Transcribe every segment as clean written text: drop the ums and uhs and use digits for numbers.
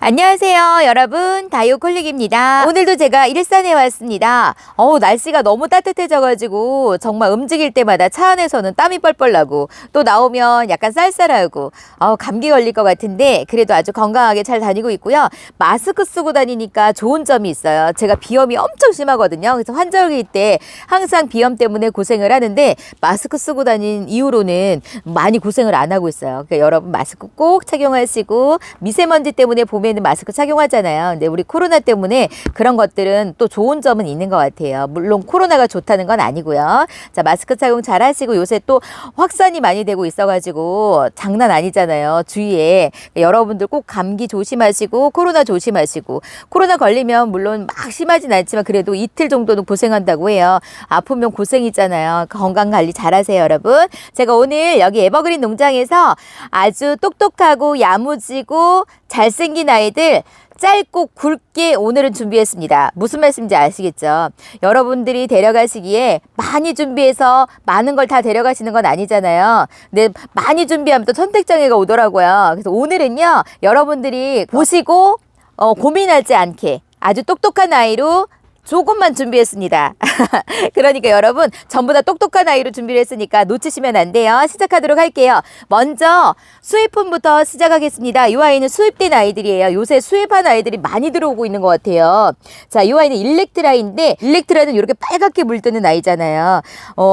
안녕하세요 여러분, 다이오콜릭입니다. 오늘도 제가 일산에 왔습니다. 날씨가 너무 따뜻해져가지고 정말 움직일 때마다 차 안에서는 땀이 뻘뻘 나고 또 나오면 약간 쌀쌀하고 감기 걸릴 것 같은데 그래도 아주 건강하게 잘 다니고 있고요. 마스크 쓰고 다니니까 좋은 점이 있어요. 제가 비염이 엄청 심하거든요. 그래서 환절기 때 항상 비염 때문에 고생을 하는데 마스크 쓰고 다닌 이후로는 많이 고생을 안 하고 있어요. 그러니까 여러분 마스크 꼭 착용하시고, 미세먼지 때문에 봄에는 마스크 착용하잖아요. 근데 우리 코로나 때문에 그런 것들은 또 좋은 점은 있는 것 같아요. 물론 코로나가 좋다는 건 아니고요. 자, 마스크 착용 잘 하시고, 요새 또 확산이 많이 되고 있어가지고 장난 아니잖아요. 주위에 여러분들 꼭 감기 조심하시고 코로나 조심하시고, 코로나 걸리면 물론 막 심하진 않지만 그래도 이틀 정도는 고생한다고 해요. 아프면 고생이잖아요. 건강 관리 잘 하세요 여러분. 제가 오늘 여기 에버그린 농장에서 아주 똑똑하고 야무지고 잘생긴 아이들 짧고 굵게 오늘은 준비했습니다. 무슨 말씀인지 아시겠죠? 여러분들이 데려가시기에 많이 준비해서 많은 걸 다 데려가시는 건 아니잖아요. 근데 많이 준비하면 또 선택장애가 오더라고요. 그래서 오늘은요, 여러분들이 보시고 고민하지 않게 아주 똑똑한 아이로 조금만 준비했습니다. 그러니까 여러분 전부 다 똑똑한 아이로 준비를 했으니까 놓치시면 안 돼요. 시작하도록 할게요. 먼저 수입품부터 시작하겠습니다. 이 아이는 수입된 아이들이에요. 요새 수입한 아이들이 많이 들어오고 있는 것 같아요. 자, 이 아이는 일렉트라인데, 일렉트라는 이렇게 빨갛게 물드는 아이잖아요.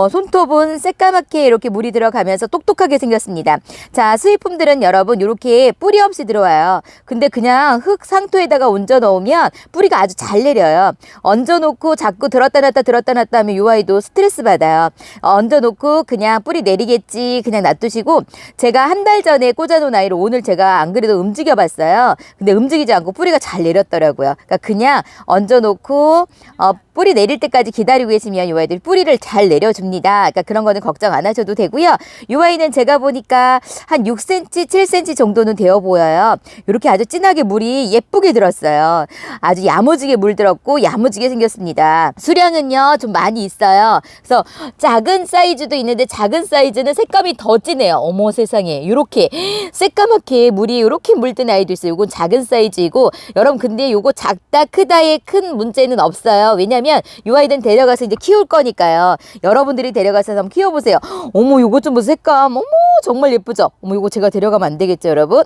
손톱은 새까맣게 이렇게 물이 들어가면서 똑똑하게 생겼습니다. 자, 수입품들은 여러분 이렇게 뿌리 없이 들어와요. 근데 그냥 흙 상토에다가 얹어 놓으면 뿌리가 아주 잘 내려요. 얹어놓고 자꾸 들었다 놨다 하면 이 아이도 스트레스 받아요. 얹어놓고 그냥 뿌리 내리겠지 그냥 놔두시고, 제가 한 달 전에 꽂아놓은 아이를 오늘 제가 안 그래도 움직여봤어요. 근데 움직이지 않고 뿌리가 잘 내렸더라고요. 그러니까 그냥 얹어놓고 뿌리 내릴 때까지 기다리고 계시면 이 아이들이 뿌리를 잘 내려줍니다. 그러니까 그런 거는 걱정 안 하셔도 되고요. 이 아이는 제가 보니까 한 6cm, 7cm 정도는 되어 보여요. 이렇게 아주 진하게 물이 예쁘게 들었어요. 아주 야무지게 물들었고 야무지게 생겼습니다. 수량은요 좀 많이 있어요. 그래서 작은 사이즈도 있는데 작은 사이즈는 색감이 더 진해요. 어머 세상에, 이렇게 새까맣게 물이 이렇게 물든 아이도 있어요. 이건 작은 사이즈이고, 여러분 근데 요거 작다 크다의 큰 문제는 없어요. 왜냐면 이 아이들은 데려가서 이제 키울 거니까요. 여러분들이 데려가서 한번 키워보세요. 어머 요거 좀 보세요. 색감 어머 정말 예쁘죠? 어머 요거 제가 데려가면 안 되겠죠 여러분?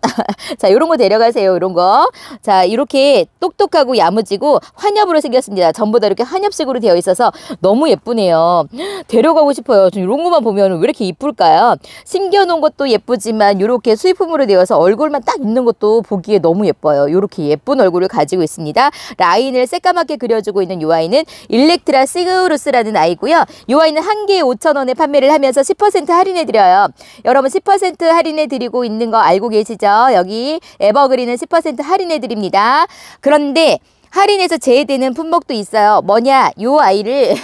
자, 요런 거 데려가세요. 요런 거. 자, 이렇게 똑똑하고 야무지고 환엽으로 생겼습니다. 전부 다 이렇게 환엽식으로 되어 있어서 너무 예쁘네요. 데려가고 싶어요. 좀 이런 것만 보면 왜 이렇게 이쁠까요? 심겨놓은 것도 예쁘지만 이렇게 수입품으로 되어서 얼굴만 딱 있는 것도 보기에 너무 예뻐요. 이렇게 예쁜 얼굴을 가지고 있습니다. 라인을 새까맣게 그려주고 있는 이 아이는 일렉트라 시그루스라는 아이고요. 이 아이는 한 개에 5,000원에 판매를 하면서 10% 할인해드려요. 여러분 10% 할인해드리고 있는 거 알고 계시죠? 여기 에버그린은 10% 할인해드립니다. 그런데 할인해서 제외되는 품목도 있어요. 뭐냐? 요 아이를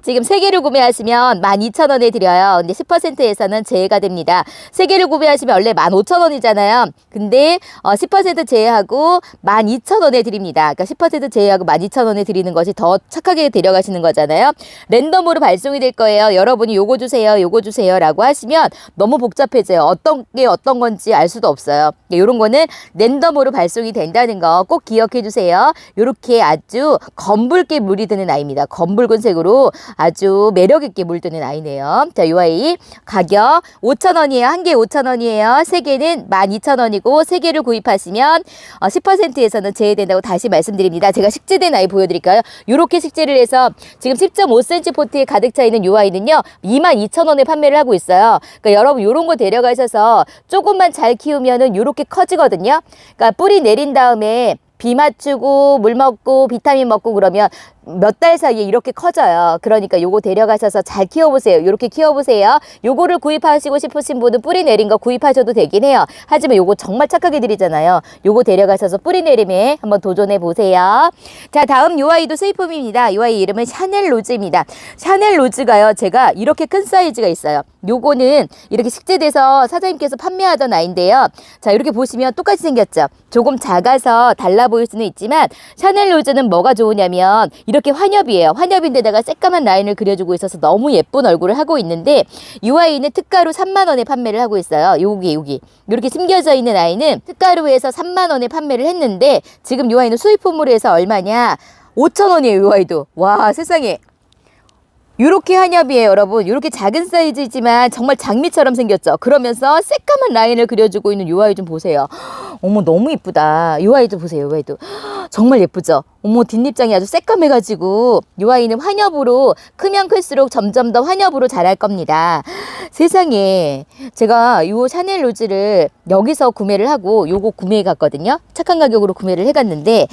지금 3개를 구매하시면 12,000원에 드려요. 근데 10%에서는 제외가 됩니다. 3개를 구매하시면 원래 15,000원이잖아요. 근데 10% 제외하고 12,000원에 드립니다. 그러니까 10% 제외하고 12,000원에 드리는 것이 더 착하게 데려가시는 거잖아요. 랜덤으로 발송이 될 거예요. 여러분이 요거 주세요, 요거 주세요 라고 하시면 너무 복잡해져요. 어떤 게 어떤 건지 알 수도 없어요. 요런 거는 랜덤으로 발송이 된다는 거 꼭 기억해 주세요. 이렇게 아주 검붉게 물이 드는 아이입니다. 검붉은 색으로 아주 매력있게 물드는 아이네요. 자, 이 아이 가격 5,000원이에요. 한 개에 5,000원이에요. 3개는 12,000원이고 3개를 구입하시면 10%에서는 제외된다고 다시 말씀드립니다. 제가 식재된 아이 보여드릴까요? 이렇게 식재를 해서 지금 10.5cm 포트에 가득 차 있는 이 아이는요 22,000원에 판매를 하고 있어요. 그러니까 여러분 이런 거 데려가셔서 조금만 잘 키우면은 이렇게 커지거든요. 그러니까 뿌리 내린 다음에 비 맞추고 물 먹고 비타민 먹고 그러면 몇 달 사이에 이렇게 커져요. 그러니까 요거 데려가셔서 잘 키워보세요. 이렇게 키워보세요. 요거를 구입하시고 싶으신 분은 뿌리 내린 거 구입하셔도 되긴 해요. 하지만 요거 정말 착하게 드리잖아요. 요거 데려가셔서 뿌리 내림에 한번 도전해 보세요. 자, 다음 요 아이도 수입품입니다. 요 아이 이름은 샤넬 로즈입니다. 샤넬 로즈가요, 제가 이렇게 큰 사이즈가 있어요. 요거는 이렇게 식재돼서 사장님께서 판매하던 아이인데요. 자, 이렇게 보시면 똑같이 생겼죠. 조금 작아서 달라 보일 수는 있지만 샤넬 로즈는 뭐가 좋으냐면 이렇게 환엽이에요. 환엽인데다가 새까만 라인을 그려주고 있어서 너무 예쁜 얼굴을 하고 있는데 이 아이는 특가로 3만 원에 판매를 하고 있어요. 여기 이렇게 심겨져 있는 아이는 특가로 해서 3만 원에 판매를 했는데 지금 이 아이는 수입품으로 해서 얼마냐? 5천 원이에요. 이 아이도. 와, 세상에. 요렇게 한엽이에요, 여러분. 요렇게 작은 사이즈이지만 정말 장미처럼 생겼죠. 그러면서 새까만 라인을 그려주고 있는 요 아이 좀 보세요. 어머, 너무 이쁘다. 요 아이도 보세요, 요 아이도. 정말 예쁘죠? 어머, 뒷입장이 아주 새까매가지고 요 아이는 환엽으로 크면 클수록 점점 더 환엽으로 자랄 겁니다. 세상에, 제가 요 샤넬 로즈를 여기서 구매를 하고 요거 구매해 갔거든요. 착한 가격으로 구매를 해갔는데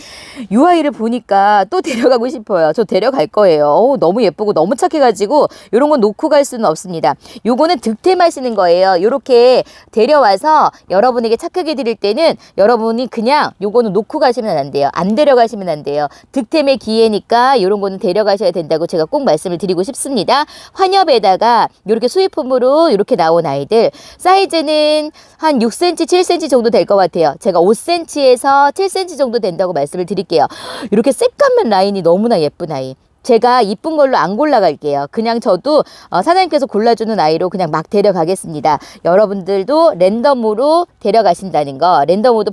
요 아이를 보니까 또 데려가고 싶어요. 저 데려갈 거예요. 너무 예쁘고 너무 착해가지고 요런 건 놓고 갈 수는 없습니다. 요거는 득템하시는 거예요. 요렇게 데려와서 여러분에게 착하게 드릴 때는 여러분이 그냥 요거는 놓고 가시면 안 돼요. 안 데려가시면 안 돼요. 득템의 기회니까 요런 거는 데려가셔야 된다고 제가 꼭 말씀을 드리고 싶습니다. 환엽에다가 요렇게 수입품으로 이렇게 나온 아이들 사이즈는 한 6cm, 7cm 정도 될 것 같아요. 제가 5cm에서 7cm 정도 된다고 말씀을 드릴게요. 이렇게 새까만 라인이 너무나 예쁜 아이. 제가 이쁜 걸로 안 골라갈게요. 그냥 저도 사장님께서 골라주는 아이로 그냥 막 데려가겠습니다. 여러분들도 랜덤으로 데려가신다는 거, 랜덤으로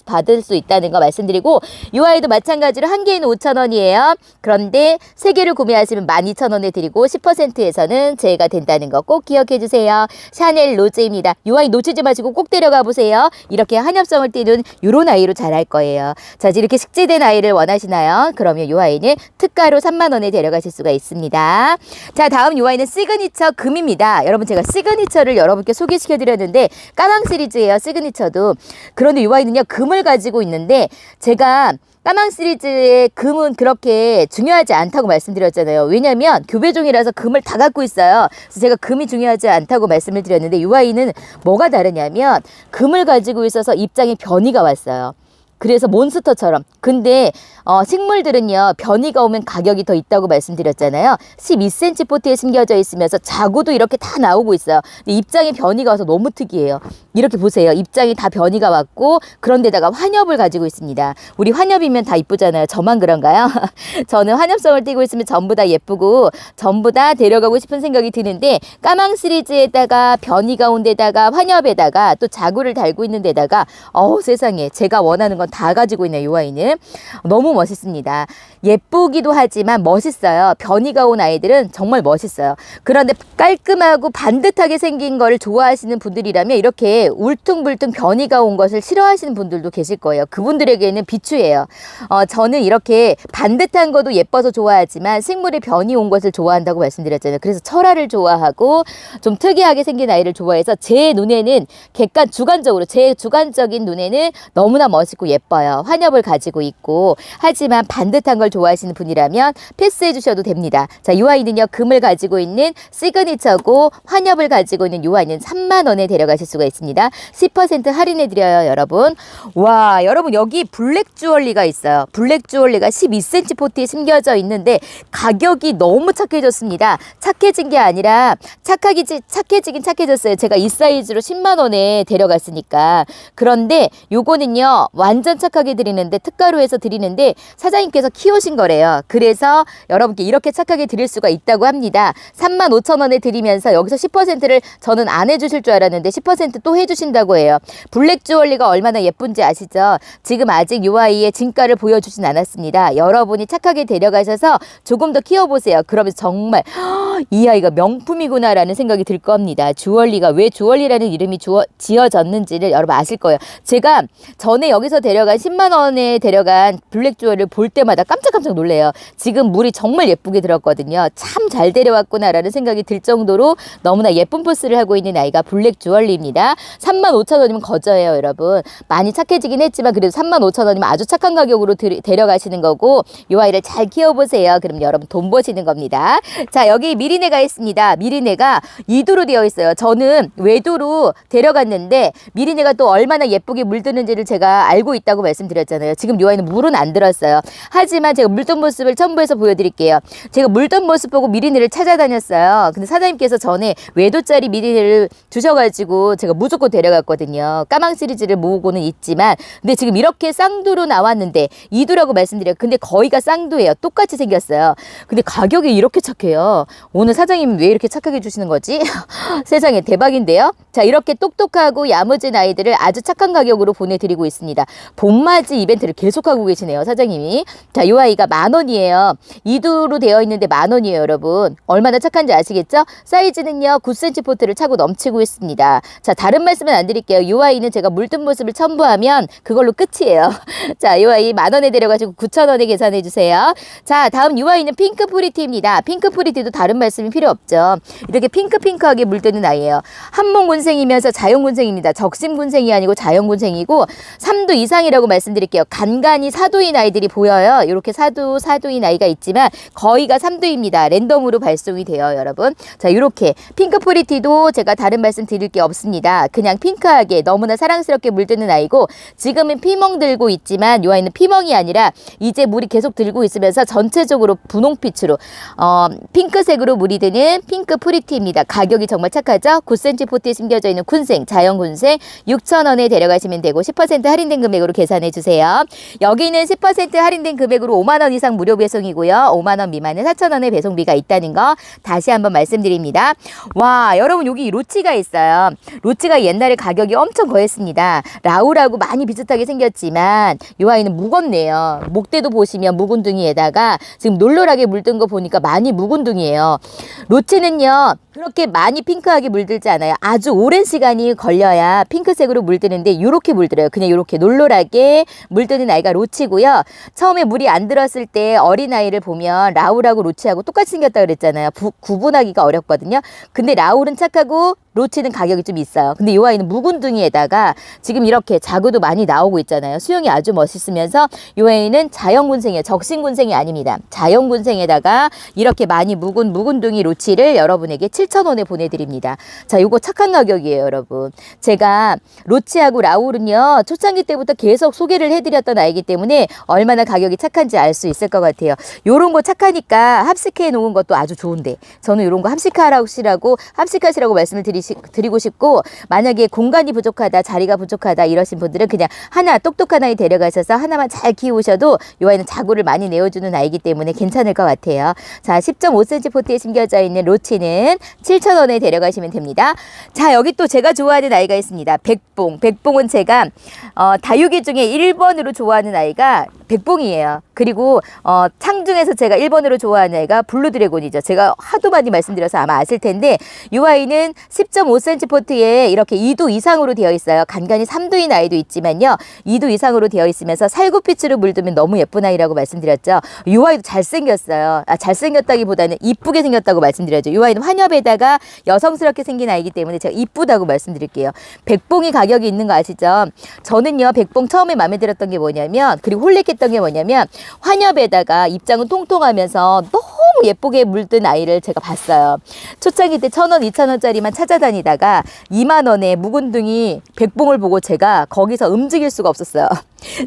받을 수 있다는 거 말씀드리고 이 아이도 마찬가지로 한 개에는 5천 원이에요. 그런데 세 개를 구매하시면 12,000원에 드리고 10%에서는 제가 된다는 거 꼭 기억해 주세요. 샤넬 로즈입니다. 이 아이 놓치지 마시고 꼭 데려가 보세요. 이렇게 한엽성을 띠는 이런 아이로 자랄 거예요. 자, 이렇게 식재된 아이를 원하시나요? 그러면 이 아이는 특가로 3만 원 데려가실 수가 있습니다. 자, 다음 이 아이는 시그니처 금입니다. 여러분, 제가 시그니처를 여러분께 소개시켜 드렸는데 까망 시리즈예요. 시그니처도. 그런데 이 아이는요 금을 가지고 있는데 제가 까망 시리즈의 금은 그렇게 중요하지 않다고 말씀드렸잖아요. 왜냐면 교배종이라서 금을 다 갖고 있어요. 그래서 제가 금이 중요하지 않다고 말씀을 드렸는데 이 아이는 뭐가 다르냐면 금을 가지고 있어서 입장에 변이가 왔어요. 그래서 몬스터처럼. 근데 식물들은요 변이가 오면 가격이 더 있다고 말씀드렸잖아요. 12cm 포트에 심겨져 있으면서 자구도 이렇게 다 나오고 있어요. 근데 입장에 변이가 와서 너무 특이해요. 이렇게 보세요. 입장이 다 변이가 왔고 그런데다가 환엽을 가지고 있습니다. 우리 환엽이면 다 이쁘잖아요. 저만 그런가요? 저는 환엽성을 띠고 있으면 전부 다 예쁘고 전부 다 데려가고 싶은 생각이 드는데 까망 시리즈에다가 변이가 온 데다가 환엽에다가 또 자구를 달고 있는 데다가 세상에 제가 원하는 건 다 가지고 있네요. 이 아이는 너무 멋있습니다. 예쁘기도 하지만 멋있어요. 변이가 온 아이들은 정말 멋있어요. 그런데 깔끔하고 반듯하게 생긴 거를 좋아하시는 분들이라면 이렇게 울퉁불퉁 변이가 온 것을 싫어하시는 분들도 계실 거예요. 그분들에게는 비추예요. 저는 이렇게 반듯한 것도 예뻐서 좋아하지만 식물에 변이 온 것을 좋아한다고 말씀드렸잖아요. 그래서 철화를 좋아하고 좀 특이하게 생긴 아이를 좋아해서 제 눈에는 주관적으로 제 주관적인 눈에는 너무나 멋있고 예뻐요. 환엽을 가지고 있고 하지만 반듯한 걸 좋아하시는 분이라면 패스해 주셔도 됩니다. 자, 이 아이는요 금을 가지고 있는 시그니처고 환엽을 가지고 있는 이 아이는 3만 원에 데려가실 수가 있습니다. 10% 할인해 드려요, 여러분. 와, 여러분 여기 블랙 주얼리가 있어요. 블랙 주얼리가 12cm 포트에 심겨져 있는데 가격이 너무 착해졌습니다. 착해진 게 아니라 착해지긴 착해졌어요. 제가 이 사이즈로 10만 원에 데려갔으니까. 그런데 요거는요 완전 착하게 드리는데 특가로 해서 드리는데 사장님께서 키우신 거래요. 그래서 여러분께 이렇게 착하게 드릴 수가 있다고 합니다. 35,000원에 드리면서 여기서 10%를 저는 안 해주실 줄 알았는데 10% 또 해주신다고 해요. 블랙 주얼리가 얼마나 예쁜지 아시죠? 지금 아직 이 아이의 진가를 보여주진 않았습니다. 여러분이 착하게 데려가셔서 조금 더 키워보세요. 그러면 정말 이 아이가 명품이구나라는 생각이 들 겁니다. 주얼리가 왜 주얼리라는 이름이 지어졌는지를 여러분 아실 거예요. 제가 전에 여기서 데려간 10만 원에 데려간 블랙 주얼리를 볼 때마다 깜짝깜짝 놀래요. 지금 물이 정말 예쁘게 들었거든요. 참 잘 데려왔구나라는 생각이 들 정도로 너무나 예쁜 포스를 하고 있는 아이가 블랙 주얼리입니다. 35,000원이면 거저예요, 여러분. 많이 착해지긴 했지만 그래도 35,000원이면 아주 착한 가격으로 데려가시는 거고 이 아이를 잘 키워보세요. 그럼 여러분 돈 버시는 겁니다. 자, 여기 미리네가 있습니다. 미리네가 2두로 되어 있어요. 저는 외두로 데려갔는데 미리네가 또 얼마나 예쁘게 물드는지를 제가 알고 있다고 말씀드렸잖아요. 지금 이 아이는 물은 안 들었어요. 하지만 제가 물든 모습을 첨부해서 보여드릴게요. 제가 물든 모습 보고 미리네를 찾아다녔어요. 근데 사장님께서 전에 외도짜리 미리네를 주셔가지고 제가 무조건 데려갔거든요. 까망 시리즈를 모으고는 있지만 근데 지금 이렇게 쌍두로 나왔는데 이두라고 말씀드려요. 근데 거의가 쌍두예요. 똑같이 생겼어요. 근데 가격이 이렇게 착해요. 오늘 사장님 왜 이렇게 착하게 주시는 거지? 세상에 대박인데요. 자, 이렇게 똑똑하고 야무진 아이들을 아주 착한 가격으로 보내드리고 있습니다. 봄맞이 이벤트를 계속하고 계시네요, 사장님이. 자, 이 아이가 10,000원이에요. 이두로 되어 있는데 10,000원이에요, 여러분. 얼마나 착한지 아시겠죠? 사이즈는요, 9cm 포트를 차고 넘치고 있습니다. 자, 다른 말씀은 안 드릴게요. 이 아이는 제가 물든 모습을 첨부하면 그걸로 끝이에요. 자, 이 아이 10,000원에 데려가지고 9,000원에 계산해 주세요. 자, 다음 이 아이는 핑크 프리티입니다. 핑크 프리티도 다른 말씀이 필요 없죠. 이렇게 핑크핑크하게 물드는 아이예요. 한몸군생이면서 자연군생입니다. 적심군생이 아니고 자연군생이고 3두 이상이라고 말씀드릴게요. 간간히 4두인 아이들이 보여요. 이렇게 4두인 아이가 있지만 거의가 3두입니다. 랜덤으로 발송이 돼요, 여러분. 자, 이렇게 핑크 프리티도 제가 다른 말씀 드릴 게 없습니다. 그냥 핑크하게 너무나 사랑스럽게 물드는 아이고 지금은 피멍 들고 있지만 이 아이는 피멍이 아니라 이제 물이 계속 들고 있으면서 전체적으로 분홍빛으로 핑크색으로 물이 드는 핑크 프리티입니다. 가격이 정말 착하죠? 9cm 포트에 심겨져 있는 군생, 자연군생 6,000원에 데려가시면 되고 10% 할인된 금액으로 계산해 주세요. 여기는 10% 할인된 금액으로 50,000원 이상 무료 배송이고요. 50,000원 미만은 4,000원의 배송비가 있다는 거 다시 한번 말씀드립니다. 와, 여러분 여기 로치가 있어요. 로치가 옛날에 가격이 엄청 거했습니다. 라우라고 많이 비슷하게 생겼지만 이 아이는 묵었네요. 목대도 보시면 묵은둥이에다가 지금 놀놀하게 물든 거 보니까 많이 묵은둥이에요. 로치는요 그렇게 많이 핑크하게 물들지 않아요. 아주 오랜 시간이 걸려야 핑크색으로 물드는데 이렇게 물들어요. 그냥 이렇게 놀놀하게 물드는 아이가 로치고요. 처음에 물이 안 들었을 때 어린아이를 보면 라울하고 로치하고 똑같이 생겼다 그랬잖아요. 구분하기가 어렵거든요. 근데 라울은 착하고 로치는 가격이 좀 있어요. 근데 이 아이는 묵은둥이에다가 지금 이렇게 자구도 많이 나오고 있잖아요. 수영이 아주 멋있으면서 이 아이는 자연군생이에요. 적신군생이 아닙니다. 자연군생에다가 이렇게 많이 묵은 묵은둥이 로치를 여러분에게 7,000원에 보내드립니다. 자, 요거 착한 가격이에요, 여러분. 제가 로치하고 라울은요 초창기 때부터 계속 소개를 해드렸던 아이기 때문에 얼마나 가격이 착한지 알 수 있을 것 같아요. 요런 거 착하니까 합식해 놓은 것도 아주 좋은데 저는 요런 거 합식하시라고 말씀을 드리고 싶고 만약에 공간이 부족하다 자리가 부족하다 이러신 분들은 그냥 하나 똑똑한 아이 데려가셔서 하나만 잘 키우셔도 이 아이는 자구를 많이 내어주는 아이기 때문에 괜찮을 것 같아요. 자, 10.5cm 포트에 심겨져 있는 로치는 7,000원에 데려가시면 됩니다. 자, 여기 또 제가 좋아하는 아이가 있습니다. 백봉. 백봉은 제가 다육이 중에 1번으로 좋아하는 아이가 백봉이에요. 그리고 창중에서 제가 1번으로 좋아하는 아이가 블루드래곤이죠. 제가 하도 많이 말씀드려서 아마 아실 텐데 이 아이는 10.5cm 포트에 이렇게 2두 이상으로 되어 있어요. 간간히 3두인 아이도 있지만요. 2두 이상으로 되어 있으면서 살구빛으로 물들면 너무 예쁜 아이라고 말씀드렸죠. 이 아이도 잘생겼어요. 잘생겼다기보다는 이쁘게 생겼다고 말씀드렸죠. 이 아이는 환엽에다가 여성스럽게 생긴 아이기 때문에 제가 이쁘다고 말씀드릴게요. 백봉이 가격이 있는 거 아시죠? 저는요 백봉 처음에 마음에 들었던 게 뭐냐면 그리고 홀릭했던 게 뭐냐면 환엽에다가 입장은 통통하면서 너무 예쁘게 물든 아이를 제가 봤어요. 초창기 때 1,000원, 2,000원짜리만 찾아다니다가 20,000원에 묵은둥이 백봉을 보고 제가 거기서 움직일 수가 없었어요.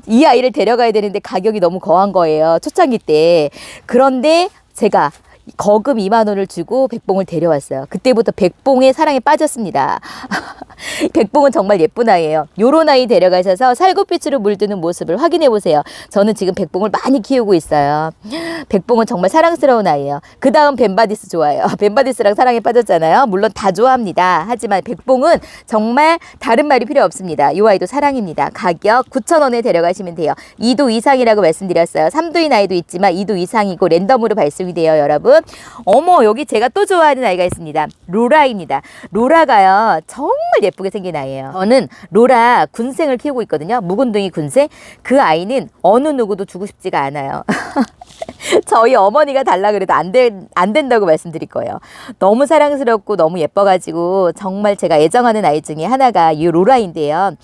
이 아이를 데려가야 되는데 가격이 너무 거한 거예요. 초창기 때. 그런데 제가 거금 20,000원을 주고 백봉을 데려왔어요. 그때부터 백봉의 사랑에 빠졌습니다. 백봉은 정말 예쁜 아이예요. 요런 아이 데려가셔서 살구빛으로 물드는 모습을 확인해 보세요. 저는 지금 백봉을 많이 키우고 있어요. 백봉은 정말 사랑스러운 아이예요. 그 다음 벤바디스 좋아해요. 벤바디스랑 사랑에 빠졌잖아요. 물론 다 좋아합니다. 하지만 백봉은 정말 다른 말이 필요 없습니다. 이 아이도 사랑입니다. 가격 9,000원에 데려가시면 돼요. 2두 이상이라고 말씀드렸어요. 3두인 아이도 있지만 2두 이상이고 랜덤으로 발송이 돼요, 여러분. 어머, 여기 제가 또 좋아하는 아이가 있습니다. 로라입니다. 로라가요 정말 예쁘게 생긴 아이예요. 저는 로라 군생을 키우고 있거든요. 묵은둥이 군생. 그 아이는 어느 누구도 주고 싶지가 않아요. 저희 어머니가 달라 그래도 안 된다고 말씀드릴 거예요. 너무 사랑스럽고 너무 예뻐가지고 정말 제가 애정하는 아이 중에 하나가 이 로라인데요.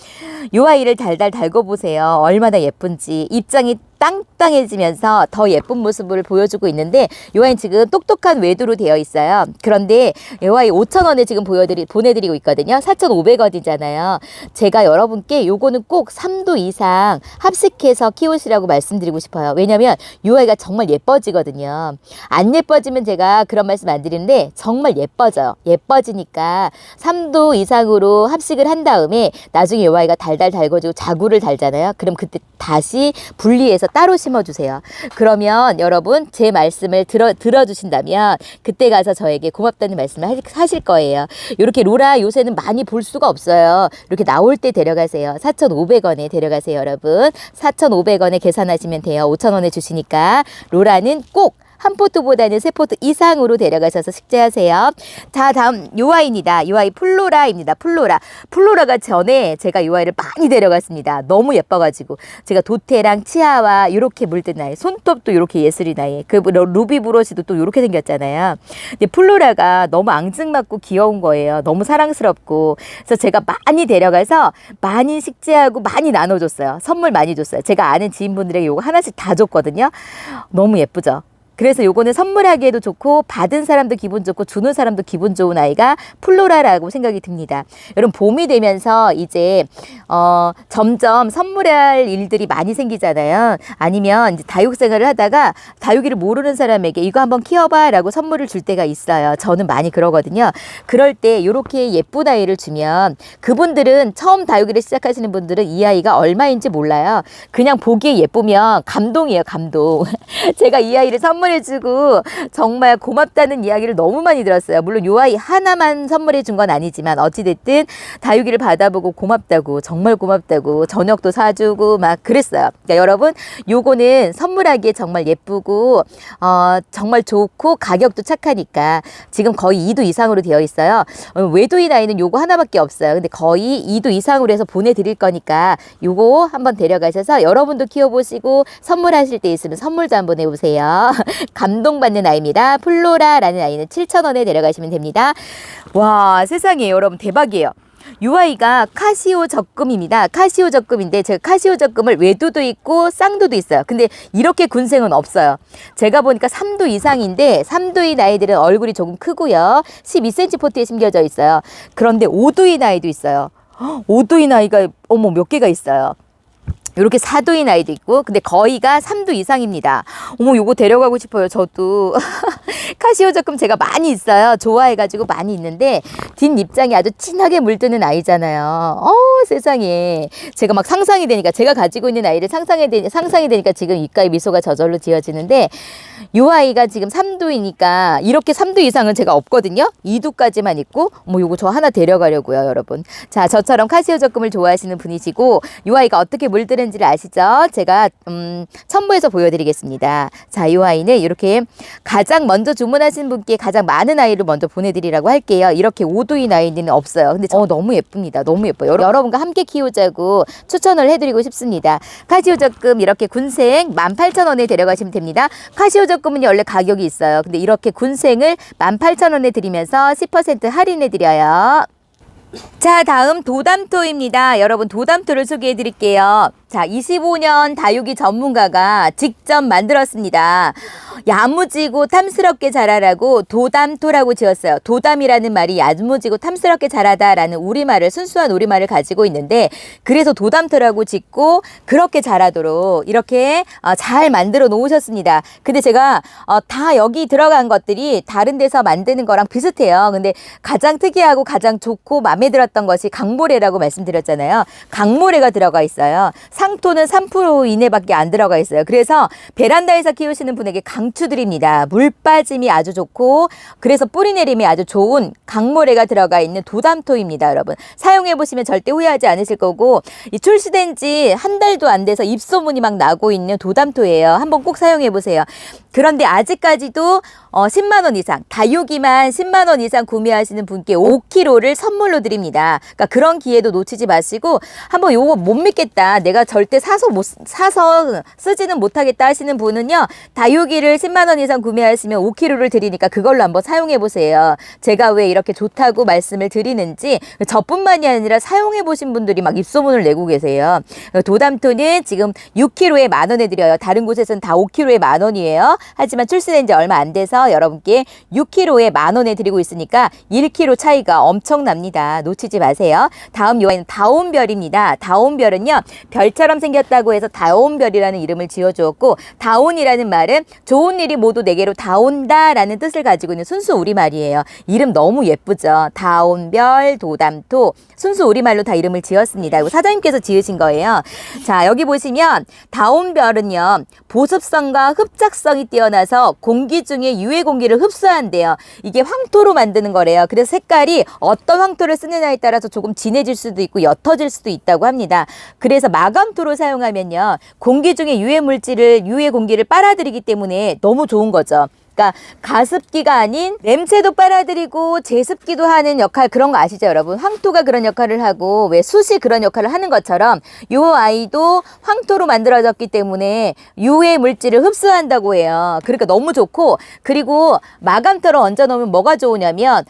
이 아이를 달달 달고 보세요. 얼마나 예쁜지. 입장이 빵빵해지면서 더 예쁜 모습을 보여주고 있는데 이 아이 지금 똑똑한 외두로 되어 있어요. 그런데 이 아이 5,000원에 지금 보내드리고 있거든요. 4,500원이잖아요. 제가 여러분께 요거는 꼭 3도 이상 합식해서 키우시라고 말씀드리고 싶어요. 왜냐면 이 아이가 정말 예뻐지거든요. 안 예뻐지면 제가 그런 말씀 안 드리는데 정말 예뻐져요. 예뻐지니까 3도 이상으로 합식을 한 다음에 나중에 이 아이가 달달 달궈지고 자구를 달잖아요. 그럼 그때 다시 분리해서 따로 심어주세요. 그러면 여러분 제 말씀을 들어주신다면 그때 가서 저에게 고맙다는 말씀을 하실 거예요. 이렇게 로라 요새는 많이 볼 수가 없어요. 이렇게 나올 때 데려가세요. 4,500원에 데려가세요, 여러분. 4,500원에 계산하시면 돼요. 5,000원에 주시니까 로라는 꼭 한 포트보다는 3포트 이상으로 데려가셔서 식재하세요. 자, 다음 요 아이입니다. 요 아이 플로라입니다. 플로라가 전에 제가 요 아이를 많이 데려갔습니다. 너무 예뻐가지고 제가 도태랑 치아와 이렇게 물든 아이, 손톱도 이렇게 예술인 아이, 그 루비 브러쉬도 또 이렇게 생겼잖아요. 근데 플로라가 너무 앙증맞고 귀여운 거예요. 너무 사랑스럽고. 그래서 제가 많이 데려가서 많이 식재하고 많이 나눠줬어요. 선물 많이 줬어요. 제가 아는 지인분들에게 요거 하나씩 다 줬거든요. 너무 예쁘죠? 그래서 요거는 선물하기에도 좋고 받은 사람도 기분 좋고 주는 사람도 기분 좋은 아이가 플로라라고 생각이 듭니다. 여러분 봄이 되면서 이제 점점 선물할 일들이 많이 생기잖아요. 아니면 이제 다육생활을 하다가 다육이를 모르는 사람에게 이거 한번 키워봐 라고 선물을 줄 때가 있어요. 저는 많이 그러거든요. 그럴 때 이렇게 예쁜 아이를 주면 그분들은 처음 다육이를 시작하시는 분들은 이 아이가 얼마인지 몰라요. 그냥 보기에 예쁘면 감동이에요. 감동. 제가 이 아이를 선물해주고 정말 고맙다는 이야기를 너무 많이 들었어요. 물론 요 아이 하나만 선물해준 건 아니지만 어찌됐든 다육이를 받아보고 고맙다고, 정말 고맙다고 저녁도 사주고 막 그랬어요. 그러니까 여러분 요거는 선물하기에 정말 예쁘고 정말 좋고 가격도 착하니까 지금 거의 2도 이상으로 되어 있어요. 외도인 아이는 요거 하나밖에 없어요. 근데 거의 2도 이상으로 해서 보내드릴 거니까 요거 한번 데려가셔서 여러분도 키워보시고 선물하실 때 있으면 선물도 한번 해보세요. 감동받는 아이입니다. 플로라라는 아이는 7,000원에 데려가시면 됩니다. 와, 세상에 여러분 대박이에요. 이 아이가 카시오 적금입니다. 카시오 적금인데 제가 카시오 적금을 외도도 있고 쌍도도 있어요. 근데 이렇게 군생은 없어요. 제가 보니까 3도 이상인데 3도인 아이들은 얼굴이 조금 크고요. 12cm 포트에 심겨져 있어요. 그런데 5도인 아이도 있어요. 5도인 아이가 몇 개가 있어요. 이렇게 4도인 아이도 있고 근데 거의가 3도 이상입니다. 어머 요거 데려가고 싶어요. 저도 카시오 적금 제가 많이 있어요. 좋아해가지고 많이 있는데 뒷입장이 아주 진하게 물드는 아이잖아요. 세상에 제가 막 상상이 되니까 제가 가지고 있는 아이를 상상이 되니까 지금 입가에 미소가 저절로 지어지는데 요 아이가 지금 3도이니까 이렇게 3도 이상은 제가 없거든요. 2도까지만 있고 요거 저 하나 데려가려고요, 여러분. 자, 저처럼 카시오 적금을 좋아하시는 분이시고 요 아이가 어떻게 물드는지를 아시죠? 제가 첨부해서 보여드리겠습니다. 자, 요 아이는 이렇게 가장 먼저 주문하신 분께 가장 많은 아이를 먼저 보내드리라고 할게요. 이렇게 5도인 아이는 없어요. 근데 너무 예쁩니다. 너무 예뻐요. 여러분과 함께 키우자고 추천을 해드리고 싶습니다. 카시오 적금 이렇게 군생 18,000원에 데려가시면 됩니다. 카시오 적금은 원래 가격이 있어요. 근데 이렇게 군생을 18,000원에 드리면서 10% 할인해 드려요. 자, 다음 도담토입니다. 여러분 도담토를 소개해 드릴게요. 자, 25년 다육이 전문가가 직접 만들었습니다. 야무지고 탐스럽게 자라라고 도담토라고 지었어요. 도담이라는 말이 야무지고 탐스럽게 자라다라는 우리말을 순수한 우리말을 가지고 있는데 그래서 도담토라고 짓고 그렇게 자라도록 이렇게 잘 만들어 놓으셨습니다. 근데 제가 다 여기 들어간 것들이 다른 데서 만드는 거랑 비슷해요. 근데 가장 특이하고 가장 좋고 마음에 들었던 것이 강모래라고 말씀드렸잖아요. 강모래가 들어가 있어요. 상토는 3% 이내밖에 안 들어가 있어요. 그래서 베란다에서 키우시는 분에게 강추드립니다. 물 빠짐이 아주 좋고 그래서 뿌리 내림이 아주 좋은 강모래가 들어가 있는 도담토입니다. 여러분 사용해 보시면 절대 후회하지 않으실 거고 이 출시된 지 한 달도 안 돼서 입소문이 막 나고 있는 도담토예요. 한번 꼭 사용해 보세요. 그런데 아직까지도 10만 원 이상 다육이만 10만 원 이상 구매하시는 분께 5kg를 선물로 드립니다. 그러니까 그런 기회도 놓치지 마시고 한번 요거 못 믿겠다. 내가 절대 사서 쓰지는 못하겠다 하시는 분은요, 다육이를 10만 원 이상 구매하시면 5kg를 드리니까 그걸로 한번 사용해 보세요. 제가 왜 이렇게 좋다고 말씀을 드리는지 저뿐만이 아니라 사용해 보신 분들이 막 입소문을 내고 계세요. 도담토는 지금 6kg에 10,000원에 드려요. 다른 곳에서는 다 5kg에 10,000원이에요. 하지만 출시된 지 얼마 안 돼서 여러분께 6kg에 10,000원에 드리고 있으니까 1kg 차이가 엄청납니다. 놓치지 마세요. 다음 요아이는 다온별입니다. 다온별은요, 별처럼 생겼다고 해서 다온별이라는 이름을 지어주었고, 다온이라는 말은 좋은 일이 모두 내게로 다온다라는 뜻을 가지고 있는 순수 우리말이에요. 이름 너무 예쁘죠. 다온별, 도담토, 순수 우리말로 다 이름을 지었습니다. 이거 사장님께서 지으신 거예요. 자, 여기 보시면 다온별은요, 보습성과 흡착성이 뛰어나서 공기 중에 유해 공기를 흡수한대요. 이게 황토로 만드는 거래요. 그래서 색깔이 어떤 황토를 쓰느냐에 따라서 조금 진해질 수도 있고 옅어질 수도 있다고 합니다. 그래서 마감토로 사용하면요, 공기 중에 유해 공기를 빨아들이기 때문에 너무 좋은 거죠. 그러니까 가습기가 아닌 냄새도 빨아들이고 제습기도 하는 역할, 그런 거 아시죠, 여러분? 황토가 그런 역할을 하고 왜 숯이 그런 역할을 하는 것처럼 요 아이도 황토로 만들어졌기 때문에 유해 물질을 흡수한다고 해요. 그러니까 너무 좋고, 그리고 마감토로 얹어 놓으면 뭐가 좋으냐면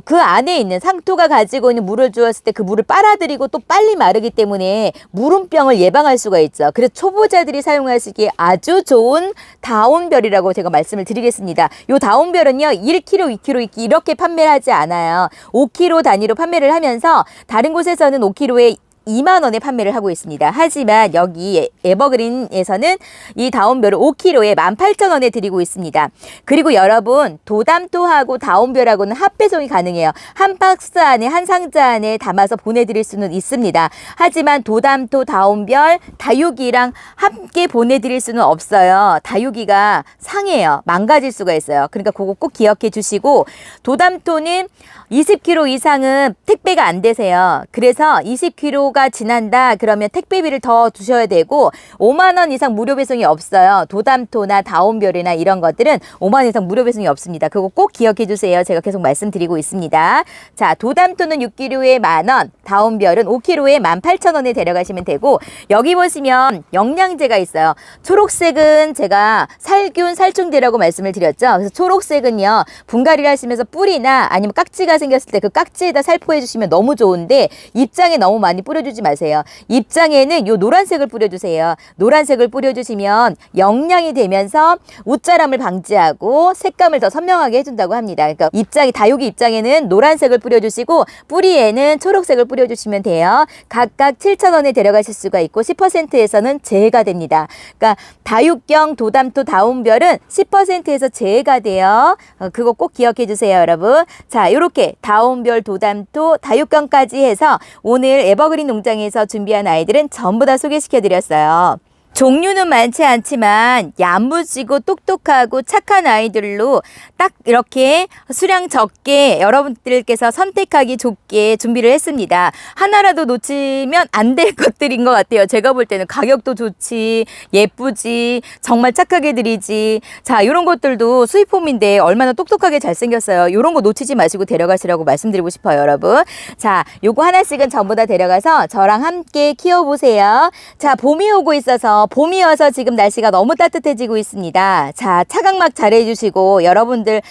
그 안에 있는 상토가 가지고 있는 물을 주었을 때 그 물을 빨아들이고 또 빨리 마르기 때문에 물음병을 예방할 수가 있죠. 그래서 초보자들이 사용하시기에 아주 좋은 다온별이라고 제가 말씀을 드리겠습니다. 요 다온별은요, 1kg, 2kg 이렇게 판매를 하지 않아요. 5kg 단위로 판매를 하면서 다른 곳에서는 5kg에 2만 원에 판매를 하고 있습니다. 하지만 여기 에버그린에서는 이 다온별을 5kg에 18,000원에 드리고 있습니다. 그리고 여러분, 도담토하고 다온별하고는 합배송이 가능해요. 한 박스 안에, 한 상자 안에 담아서 보내드릴 수는 있습니다. 하지만 도담토, 다온별, 다육이랑 함께 보내드릴 수는 없어요. 다육이가 상해요. 망가질 수가 있어요. 그러니까 그거 꼭 기억해 주시고, 도담토는 20kg 이상은 택배가 안 되세요. 그래서 20kg가 지난다 그러면 택배비를 더 주셔야 되고, 5만 원 이상 무료 배송이 없어요. 도담토나 다온별이나 이런 것들은 5만 원 이상 무료 배송이 없습니다. 그거 꼭 기억해 주세요. 제가 계속 말씀드리고 있습니다. 자, 도담토는 6kg에 10,000원, 다온별은 5kg에 18,000원에 데려가시면 되고, 여기 보시면 영양제가 있어요. 초록색은 제가 살균, 살충제라고 말씀을 드렸죠. 그래서 초록색은요, 분갈이를 하시면서 뿌리나 아니면 깍지가 생겼을 때 그 깍지에다 살포해 주시면 너무 좋은데, 입장에 너무 많이 뿌려주지 마세요. 입장에는 요 노란색을 뿌려주세요. 노란색을 뿌려주시면 영양이 되면서 웃자람을 방지하고 색감을 더 선명하게 해준다고 합니다. 그러니까 다육이 입장에는 노란색을 뿌려주시고 뿌리에는 초록색을 뿌려주시면 돼요. 각각 7,000원에 데려가실 수가 있고 10%에서는 제외가 됩니다. 그러니까 다육경, 도담토, 다온별은 10%에서 제외가 돼요. 그거 꼭 기억해 주세요, 여러분. 자, 요렇게 다온별, 도담토, 다육경까지 해서 오늘 에버그린 농장에서 준비한 아이들은 전부 다 소개시켜 드렸어요. 종류는 많지 않지만 야무지고 똑똑하고 착한 아이들로 딱 이렇게 수량 적게 여러분들께서 선택하기 좋게 준비를 했습니다. 하나라도 놓치면 안 될 것들인 것 같아요. 제가 볼 때는 가격도 좋지, 예쁘지, 정말 착하게 드리지. 자, 이런 것들도 수입폼인데 얼마나 똑똑하게 잘생겼어요. 이런 거 놓치지 마시고 데려가시라고 말씀드리고 싶어요, 여러분. 자, 요거 하나씩은 전부 다 데려가서 저랑 함께 키워보세요. 자, 봄이 오고 있어서 봄이 와서 지금 날씨가 너무 따뜻해지고 있습니다. 자, 차각막 잘 해주시고 여러분들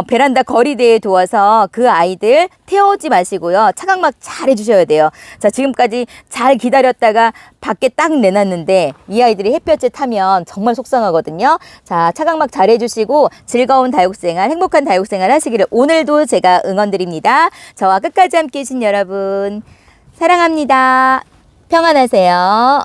베란다 거리대에 두어서 그 아이들 태우지 마시고요. 차각막 잘 해주셔야 돼요. 자, 지금까지 잘 기다렸다가 밖에 딱 내놨는데 이 아이들이 햇볕에 타면 정말 속상하거든요. 자, 차각막 잘 해주시고 즐거운 다육생활, 행복한 다육생활 하시기를 오늘도 제가 응원드립니다. 저와 끝까지 함께 해주신 여러분 사랑합니다. 평안하세요.